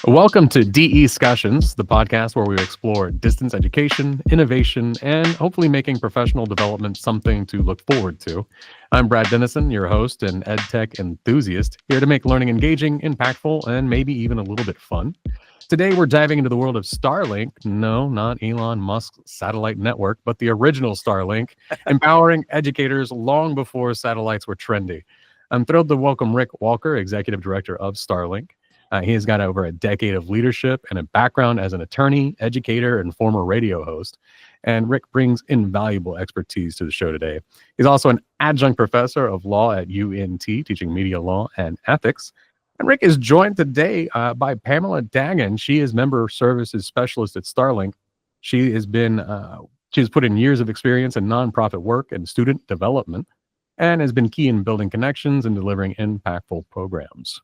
Welcome to DE Discussions, the podcast where we explore distance education, innovation, and hopefully making professional development something to look forward to. I'm Brad Dennison, your host and EdTech enthusiast, here to make learning engaging, impactful, and maybe even a little bit fun. Today, we're diving into the world of Starlink. No, not Elon Musk's satellite network, but the original Starlink, empowering educators long before satellites were trendy. I'm thrilled to welcome Rick Walker, Executive Director of Starlink. He has got over a decade of leadership and a background as an attorney, educator, and former radio host. And Rick brings invaluable expertise to the show today. He's also an adjunct professor of law at UNT, teaching media law and ethics. And Rick is joined today by Pamela Daggon. She is member services specialist at Starlink. She has put in years of experience in nonprofit work and student development, and has been key in building connections and delivering impactful programs.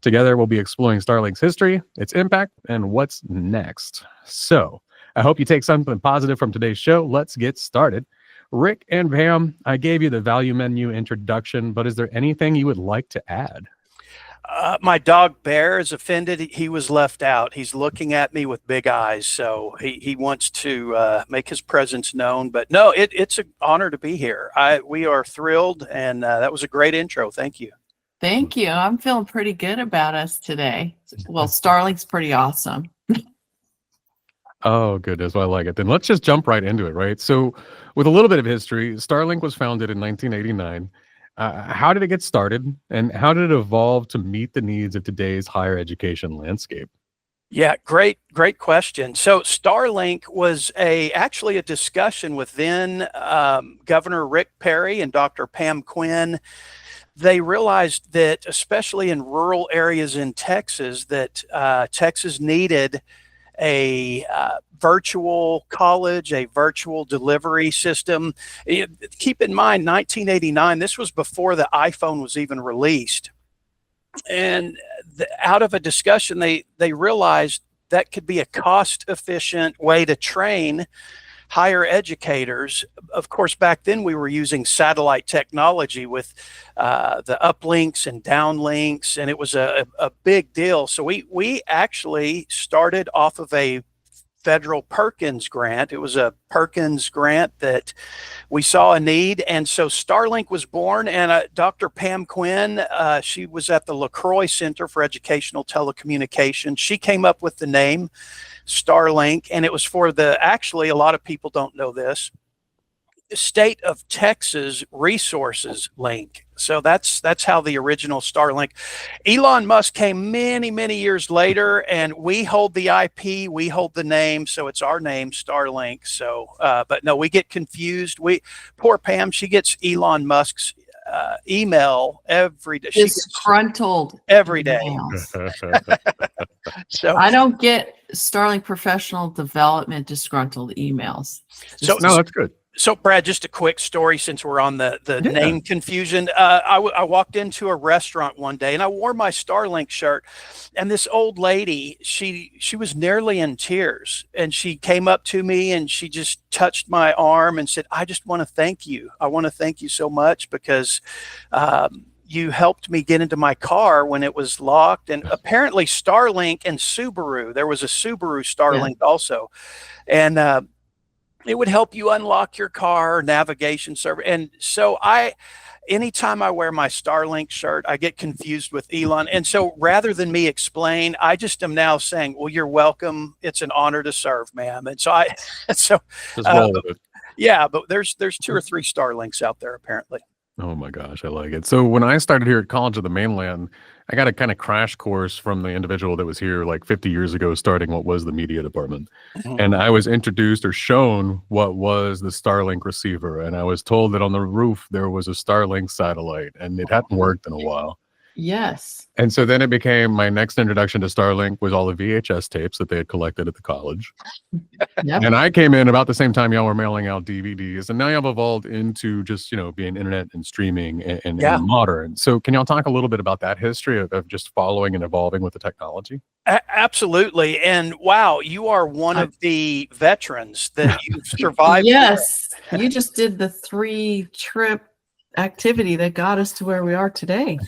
Together, we'll be exploring Starlink's history, its impact, and what's next. So, I hope you take something positive from today's show. Let's get started. Rick and Pam, I gave you the value menu introduction, but is there anything you would like to add? My dog Bear is offended. He was left out. He's looking at me with big eyes, so he wants to make his presence known. But no, it's an honor to be here. We are thrilled, and that was a great intro. Thank you. Thank you. I'm feeling pretty good about us today. Well, Starlink's pretty awesome. Oh, goodness. Well, I like it. Then let's just jump right into it, right? So with a little bit of history, Starlink was founded in 1989. How did it get started, and how did it evolve to meet the needs of today's higher education landscape? Yeah, great question. So Starlink was actually a discussion with then Governor Rick Perry and Dr. Pam Quinn. They realized that, especially in rural areas in Texas, that Texas needed a virtual college, a virtual delivery system. Keep in mind, 1989, this was before the iPhone was even released. And out of a discussion, they realized that could be a cost-efficient way to train higher educators. Of course, back then we were using satellite technology with the uplinks and downlinks, and it was a big deal. So we actually started off of a federal Perkins grant. It was a Perkins grant that we saw a need, and so Starlink was born. And Dr. Pam Quinn, she was at the LaCroix Center for Educational Telecommunications. She came up with the name Starlink, and it was for actually, a lot of people don't know this, state of Texas resources link. So that's how the original Starlink. Elon Musk came many years later, and we hold the IP, we hold the name, so it's our name, Starlink. So but no, we get confused. Poor Pam, she gets Elon Musk's email every day. Disgruntled every day. So I don't get Starlink professional development disgruntled emails. No, that's good. So, Brad, just a quick story since we're on the name confusion. I walked into a restaurant one day, and I wore my Starlink shirt, and this old lady, she was nearly in tears, and she came up to me and she just touched my arm and said, "I just want to thank you. I want to thank you so much because you helped me get into my car when it was locked." And apparently Starlink and Subaru, there was a Subaru Starlink also, and it would help you unlock your car, navigation server. And so anytime I wear my Starlink shirt, I get confused with Elon. And so rather than me explain, I just am now saying, "Well, you're welcome. It's an honor to serve, ma'am." And so just roll with it. Yeah, but there's 2 or 3 Starlinks out there apparently. Oh my gosh, I like it. So when I started here at College of the Mainland, I got a kind of crash course from the individual that was here like 50 years ago, starting what was the media department. Mm-hmm. And I was introduced or shown what was the Starlink receiver. And I was told that on the roof, there was a Starlink satellite, and it hadn't worked in a while. Yes. And so then it became, my next introduction to Starlink was all the VHS tapes that they had collected at the college. Yep. And I came in about the same time y'all were mailing out DVDs, and now y'all evolved into just, being internet and streaming and modern. So can y'all talk a little bit about that history of just following and evolving with the technology? Absolutely. And wow, you are one of the veterans that you've survived. Yes. You just did the 3-trip activity that got us to where we are today.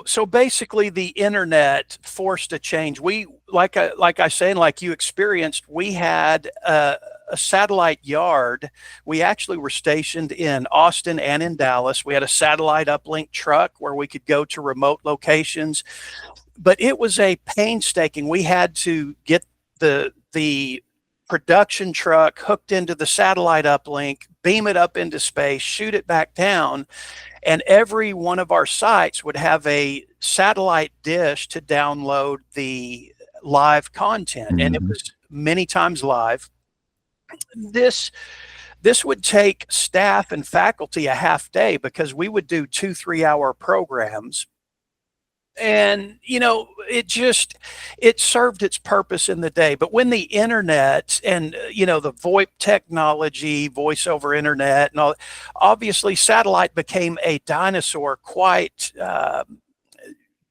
So basically, the internet forced a change. We, like I say, and like you experienced, we had a satellite yard. We actually were stationed in Austin and in Dallas. We had a satellite uplink truck where we could go to remote locations, but it was a painstaking. We had to get the production truck hooked into the satellite uplink, beam it up into space, shoot it back down, and every one of our sites would have a satellite dish to download the live content, and it was many times live. This would take staff and faculty a half day because we would do 2-3 hour programs. And it served its purpose in the day. But when the internet and the VoIP technology, voice over internet, and all, obviously satellite became a dinosaur quite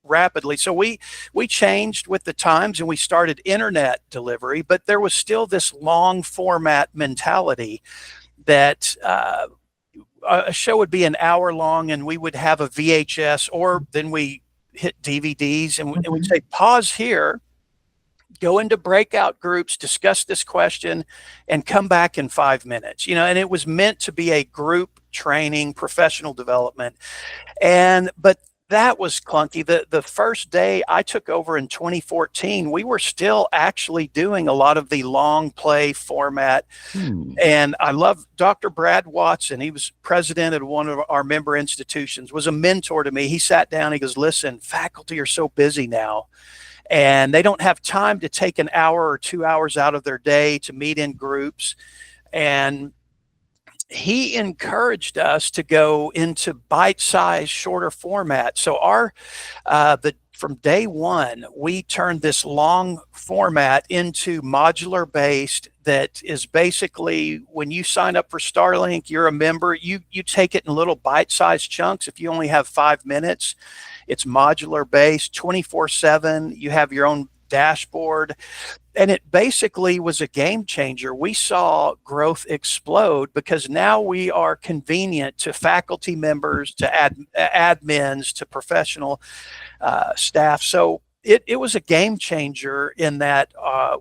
rapidly. So we changed with the times and we started internet delivery, but there was still this long format mentality that a show would be an hour long and we would have a VHS, or then we hit DVDs and we'd say, pause here, go into breakout groups, discuss this question, and come back in 5 minutes. And it was meant to be a group training, professional development. But that was clunky. The first day I took over in 2014, we were still actually doing a lot of the long play format. And I love Dr. Brad Watson. He was president at one of our member institutions, was a mentor to me. He sat down, he goes, listen, faculty are so busy now, and they don't have time to take an hour or 2 hours out of their day to meet in groups. And he encouraged us to go into bite-sized, shorter format. So from day one, we turned this long format into modular based. That is basically, when you sign up for STARLINK, you're a member, you take it in little bite-sized chunks. If you only have 5 minutes, it's modular based, 24/7. You have your own dashboard. And it basically was a game changer. We saw growth explode because now we are convenient to faculty members, to admins, to professional staff. So it was a game changer in that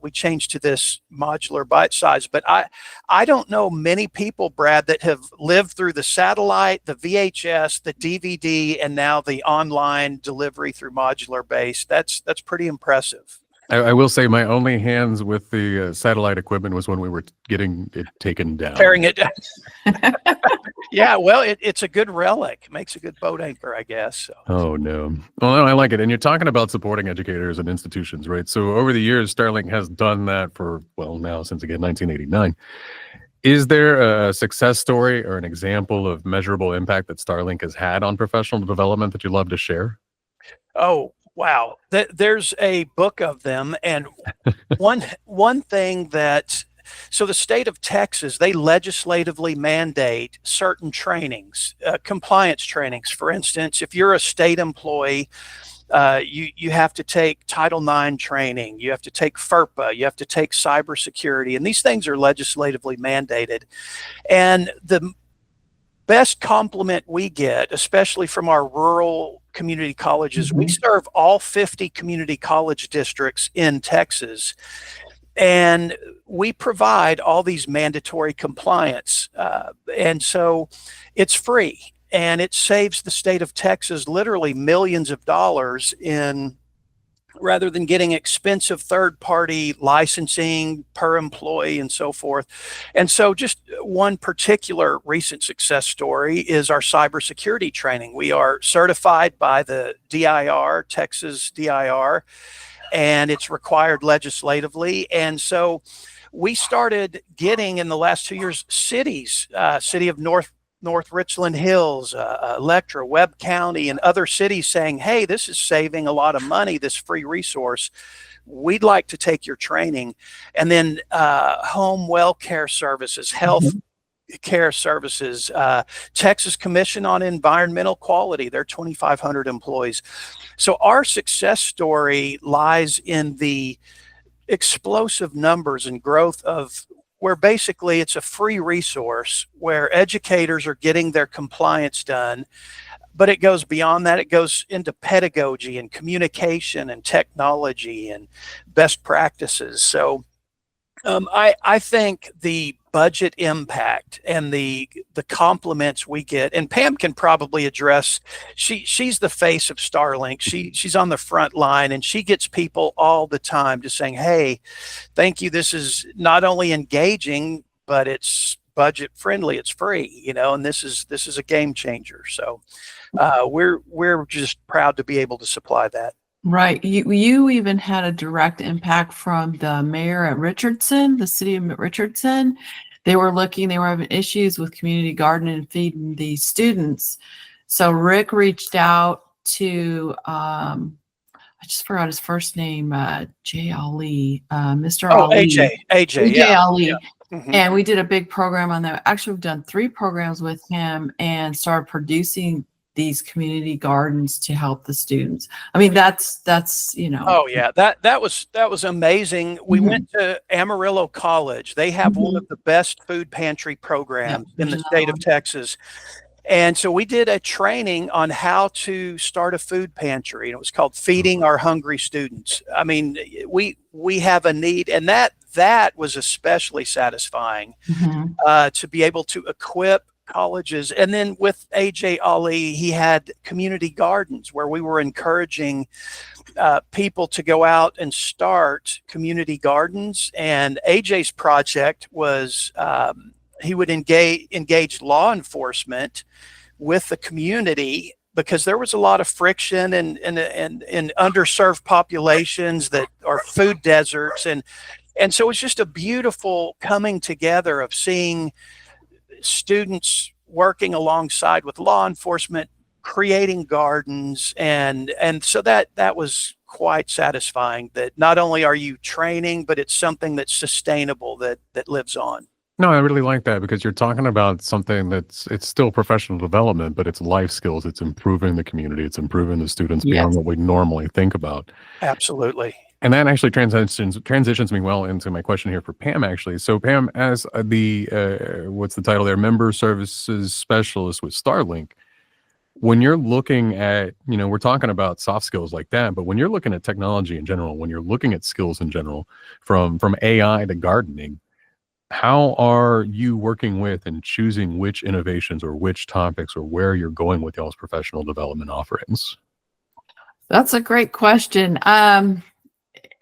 we changed to this modular bite size. But I don't know many people, Brad, that have lived through the satellite, the VHS, the DVD, and now the online delivery through modular base. That's pretty impressive. I will say my only hands with the satellite equipment was when we were getting it taken down. Tearing it down. Yeah, well, it's a good relic. Makes a good boat anchor, I guess. So. Oh, no. Well, no, I like it. And you're talking about supporting educators and institutions, right? So over the years, STARLINK has done that for, well, now since, again, 1989. Is there a success story or an example of measurable impact that STARLINK has had on professional development that you'd love to share? Oh, wow. There's a book of them. And one thing so the state of Texas, they legislatively mandate certain trainings, compliance trainings. For instance, if you're a state employee, you have to take Title IX training, you have to take FERPA, you have to take cybersecurity, and these things are legislatively mandated. And the best compliment we get, especially from our rural community colleges, we serve all 50 community college districts in Texas, and we provide all these mandatory compliance. And so it's free, and it saves the state of Texas literally millions of dollars rather than getting expensive third-party licensing per employee and so forth. And so just one particular recent success story is our cybersecurity training. We are certified by the DIR, Texas DIR, and it's required legislatively. And so we started getting, in the last 2 years, cities, city of North Richland Hills, Electra, Webb County, and other cities saying, hey, this is saving a lot of money, this free resource. We'd like to take your training. And then home well care services, health care services, Texas Commission on Environmental Quality, they're 2,500 employees. So our success story lies in the explosive numbers and growth of where basically it's a free resource where educators are getting their compliance done. But it goes beyond that. It goes into pedagogy and communication and technology and best practices. So I think the budget impact and the compliments we get, and Pam can probably address. She's the face of Starlink. She's on the front line, and she gets people all the time just saying, "Hey, thank you. This is not only engaging, but it's budget friendly. It's free, and this is a game changer." So we're just proud to be able to supply that. Right. You even had a direct impact from the mayor at Richardson, the city of Richardson. They were having issues with community gardening and feeding the students. So Rick reached out to, I just forgot his first name, Jay Ali, Mr. Ali. AJ, yeah. Ali. Yeah. Mm-hmm. And we did a big program on that. Actually, we've done 3 programs with him and started producing these community gardens to help the students. I mean, that's Oh yeah, that was amazing. We went to Amarillo College. They have one of the best food pantry programs in the state of Texas. And so we did a training on how to start a food pantry, and it was called Feeding Our Hungry Students. I mean, we have a need, and that was especially satisfying to be able to equip colleges. And then with AJ Ali, he had community gardens where we were encouraging people to go out and start community gardens. And AJ's project was he would engage law enforcement with the community, because there was a lot of friction and underserved populations that are food deserts. And so it's just a beautiful coming together of seeing students working alongside with law enforcement, creating gardens, and so that was quite satisfying, that not only are you training, but it's something that's sustainable, that lives on. No, I really like that, because you're talking about something it's still professional development, but it's life skills. It's improving the community. It's improving the students beyond what we normally think about. Absolutely. And that actually transitions me well into my question here for Pam, actually. So Pam, as the what's the title there, member services specialist with Starlink, when you're looking at, we're talking about soft skills like that, but when you're looking at technology in general, when you're looking at skills in general, from AI to gardening, how are you working with and choosing which innovations or which topics or where you're going with y'all's professional development offerings? That's a great question.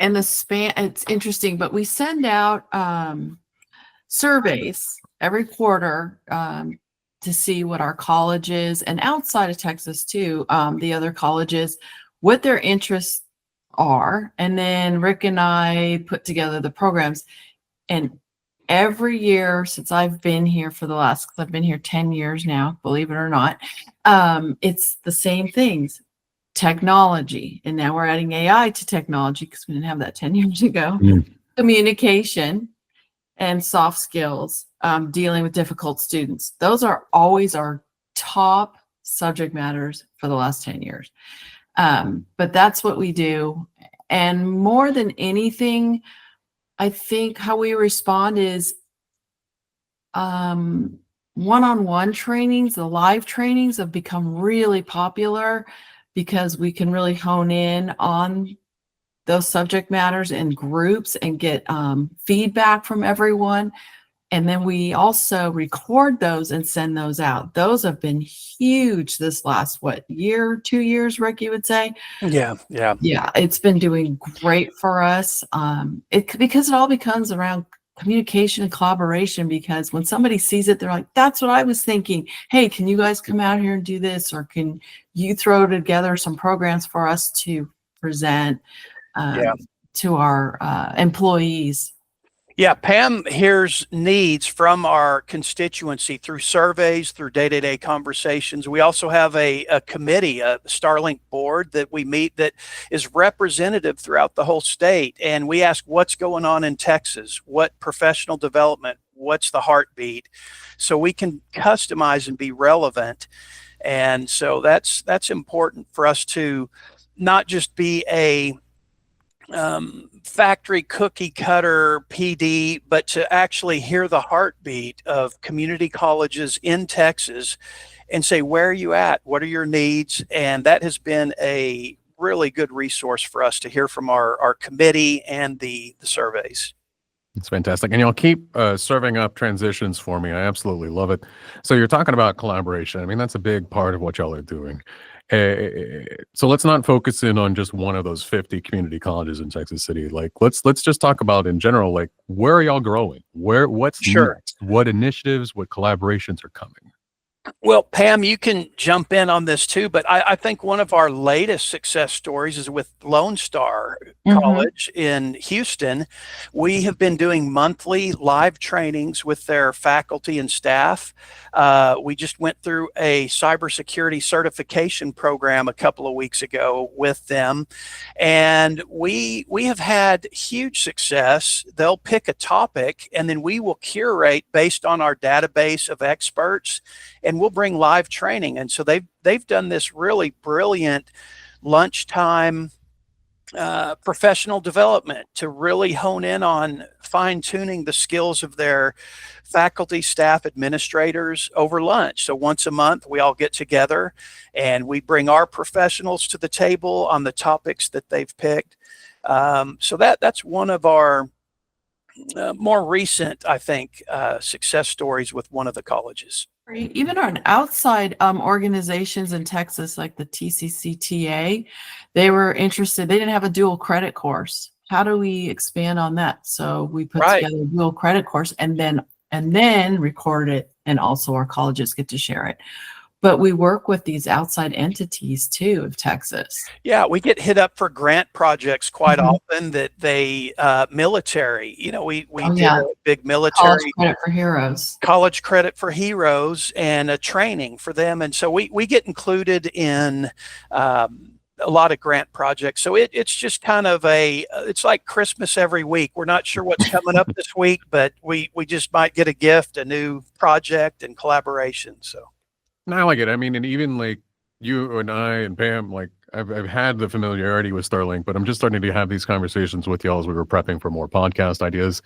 And the span, it's interesting, but we send out surveys every quarter to see what our colleges, and outside of Texas too, the other colleges, what their interests are. And then Rick and I put together the programs. And every year since I've been here because I've been here 10 years now, believe it or not, it's the same things. Technology, and now we're adding AI to technology because we didn't have that 10 years ago. Communication and soft skills, dealing with difficult students. Those are always our top subject matters for the last 10 years. But that's what we do. And more than anything, I think how we respond is one-on-one trainings. The live trainings have become really popular, because we can really hone in on those subject matters in groups and get feedback from everyone. And then we also record those and send those out. Those have been huge this last, 2 years, Rick, you would say? Yeah. Yeah, it's been doing great for us. Because it all becomes around communication and collaboration, because when somebody sees it, they're like, that's what I was thinking. Hey, can you guys come out here and do this? Or can you throw together some programs for us to present to our employees? Yeah, Pam hears needs from our constituency through surveys, through day-to-day conversations. We also have a committee, a Starlink board that we meet, that is representative throughout the whole state. And we ask what's going on in Texas, what professional development, what's the heartbeat, so we can customize and be relevant. And so that's important for us to not just be a factory cookie cutter PD, but to actually hear the heartbeat of community colleges in Texas and say, where are you at? What are your needs? And that has been a really good resource for us to hear from our committee and the surveys. It's fantastic. And y'all keep serving up transitions for me. I absolutely love it. So you're talking about collaboration. I mean, that's a big part of what y'all are doing. So let's not focus in on just one of those 50 community colleges in Texas City. Like, let's just talk about in general, like, where are y'all growing? What's Sure. next? What initiatives, what collaborations are coming? Well, Pam, you can jump in on this too, but I think one of our latest success stories is with Lone Star College in Houston. We have been doing monthly live trainings with their faculty and staff. We just went through a cybersecurity certification program a couple of weeks ago with them, and we have had huge success. They'll pick a topic, and then we will curate based on our database of experts, and we'll bring live training. And so they've done this really brilliant lunchtime professional development to really hone in on fine-tuning the skills of their faculty, staff, administrators over lunch. So once a month, we all get together and we bring our professionals to the table on the topics that they've picked. So that's one of our more recent, I think, success stories with one of the colleges. Even on outside organizations in Texas, like the TCCTA, they were interested. They didn't have a dual credit course. How do we expand on that? So we put together a dual credit course and then record it, and also our colleges get to share it. But we work with these outside entities too of Texas. Yeah, we get hit up for grant projects quite often that they military, we did a big military college credit for heroes and a training for them. And so we get included in a lot of grant projects. So it's just kind of it's like Christmas every week. We're not sure what's coming up this week, but we just might get a gift, a new project and collaboration. So. I like it. I mean, and even like you and I and Pam, like I've had the familiarity with STARLINK, but I'm just starting to have these conversations with y'all as we were prepping for more podcast ideas.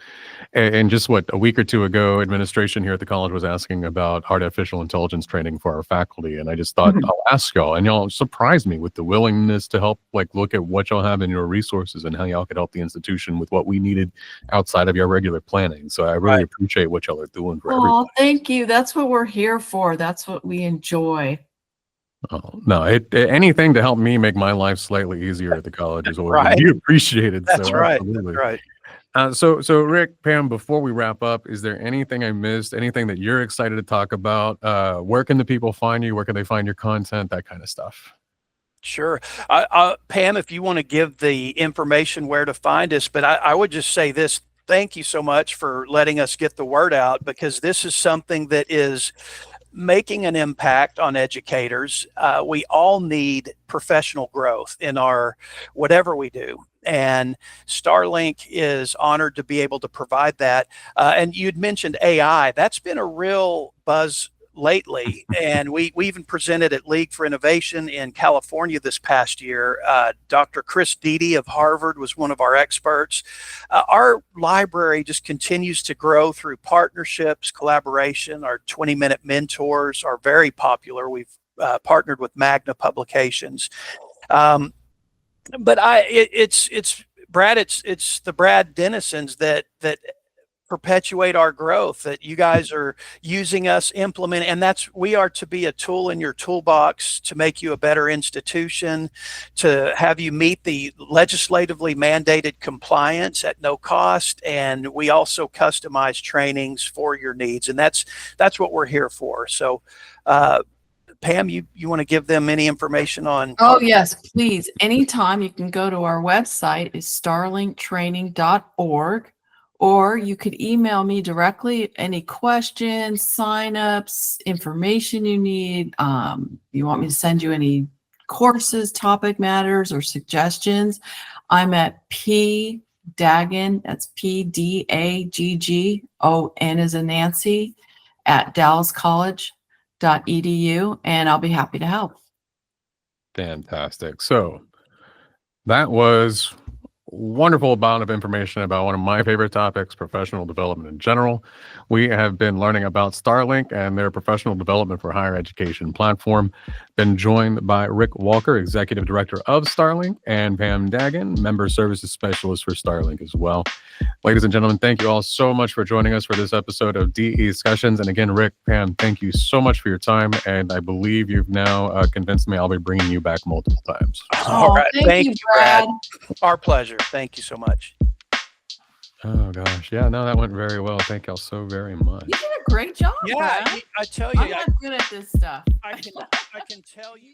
And just a week or two ago, administration here at the college was asking about artificial intelligence training for our faculty. And I just thought, I'll ask y'all, and y'all surprised me with the willingness to help, like look at what y'all have in your resources and how y'all could help the institution with what we needed outside of your regular planning. So I really appreciate what y'all are doing for everybody. Thank you. That's what we're here for. That's what we enjoy. Oh, no, anything to help me make my life slightly easier at the college is always really appreciated. That's so right. Absolutely. That's right. So Rick, Pam, before we wrap up, is there anything I missed? Anything that you're excited to talk about? Where can the people find you? Where can they find your content? That kind of stuff. Sure. Pam, if you want to give the information where to find us, but I would just say this. Thank you so much for letting us get the word out, because this is something that is making an impact on educators. We all need professional growth in our whatever we do. And STARLINK is honored to be able to provide that. And you'd mentioned AI. That's been a real buzz lately. And we even presented at League for Innovation in California this past year. Dr. Chris Deedy of Harvard was one of our experts. Our library just continues to grow through partnerships, collaboration. Our 20-minute mentors are very popular. We've partnered with Magna Publications. But it's Brad, it's the Brad Dennisons that perpetuate our growth, that you guys are using us, implementing, and we are to be a tool in your toolbox to make you a better institution, to have you meet the legislatively mandated compliance at no cost. And we also customize trainings for your needs. And that's what we're here for. So, Pam, you want to give them any information on? Oh, yes, please. Anytime you can go to our website is starlinktraining.org. Or you could email me directly, any questions, signups, information you need. You want me to send you any courses, topic matters, or suggestions. I'm at P Daggon, that's PDAGGON as in Nancy, at dallascollege.edu, and I'll be happy to help. Fantastic. So that was wonderful amount of information about one of my favorite topics, professional development in general. We have been learning about STARLINK and their professional development for higher education platform. Been joined by Rick Walker, Executive Director of STARLINK, and Pam Daggon, Member Services Specialist for STARLINK as well. Ladies and gentlemen, thank you all so much for joining us for this episode of DE Discussions. And again, Rick, Pam, thank you so much for your time. And I believe you've now convinced me I'll be bringing you back multiple times. All right. Thank you, Brad. Our pleasure. Thank you so much. Oh, gosh. Yeah, no, that went very well. Thank y'all so very much. You did a great job, Yeah, Brad. I tell you, I'm not good at this stuff. I can tell you.